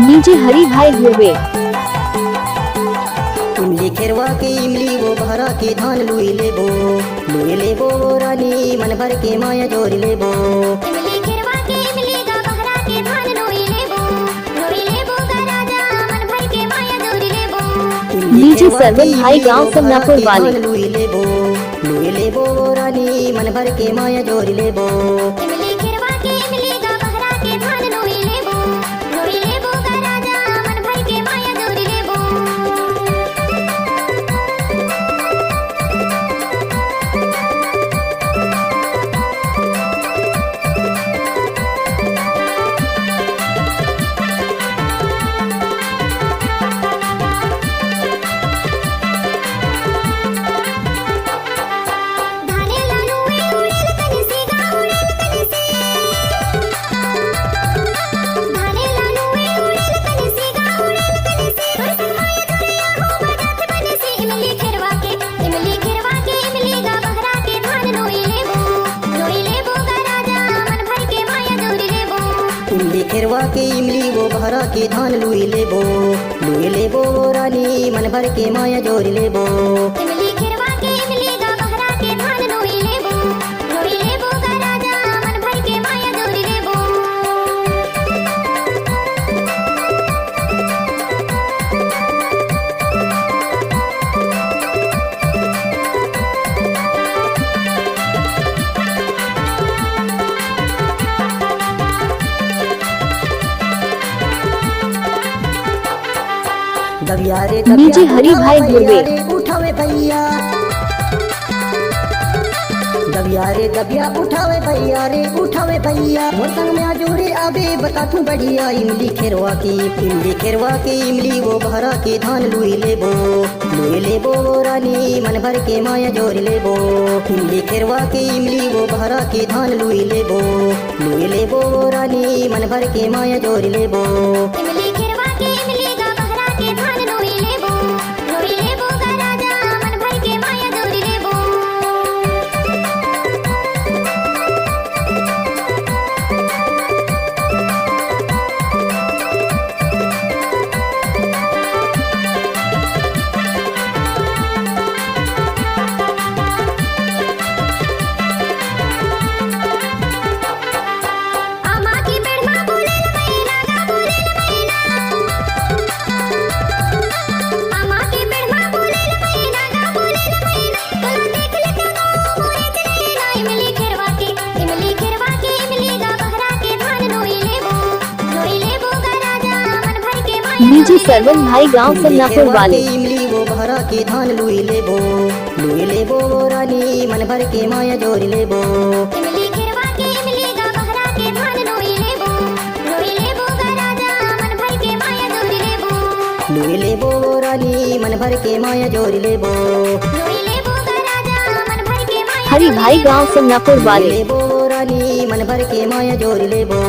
DJ हरी भाई ध्रुवे। इमली खेरवा के इमली वो भरा के धान लुई लेबो रानी मन भर के माया जोर लेबो। इमली खेरवा के इमली गा बहरा के धान लुई लेबो गा राजा मन भर के माया जोर लेबो। डीजे सरवन भाई गांव समनापुर वाले। लुई लेबो रानी मन भर के माया जोर लेबो। इमली खेरवा के इमली गा बहरा के धान लुई लेबो गा राजा मन भर के माया जोर लेबो। धाने लालुए उड़ेल कनसी गा उड़ेल कनसी। धाने लालुए उड़ेल कनसी गा उड़ेल कनसी। बरसन माया जोड़िया हो बरत बनसी। इमली खेरवा के इमली गा बहरा के धान लुई लेबो गा राजा मन भर के माया जोर लेबो। इमली खेरवा के इमली वो भरा के धान लुई लेबो रानी मन भर के माया जोर लेबो। इमली खेरवा के इमली गा बहरा के धान लुई लेबो गा राजा मन भर के माया जोर लेबो। दबिया रे डीजे हरी भाई ध्रुवे। उठावे भैया दबिया उठावे भैया मोर संग में जोड़े आबे बता तू बढ़िया। इमली खेरवा के इमली वो भरा के धान लुई लेबो रानी मन भर के माया जोर लेबो। इमली खेरवा के इमली वो भरा के धान लुई लेबो रानी मन भर के माया जोर लेबो। इमली खेरवा के इमली गा बहरा के धान लुई लेबो गा राजा मन भर के माया जोर लेबो। आमा की बेड़मा बोलेल मैना गा बोलेल मैना। आमा की बेड़मा बोलेल मैना गा बोलेल मैना। तोला देख ले के गाँव मोरे चले ना। इमली खेरवा के इमली गा बहरा के धान लुई लेबो गा राजा मन भर के माया डीजे सरवन भाई गांव समनापुर वाले। इमली वो भरा के धान लुई लेबो रानी मन भर के माया जोर लेबो। इमली खेरवा के इमली गा बहरा के धान लुई लेबो गा राजा मन भर के माया जोर लेबो। लुई लेबो रानी मन भर के माया जोर लेबो। लुई लेबो गा राजा मन भर के माया हरी भाई गांव समनापुर वाले। लेबो रानी मन भर के माया जोर लेबो।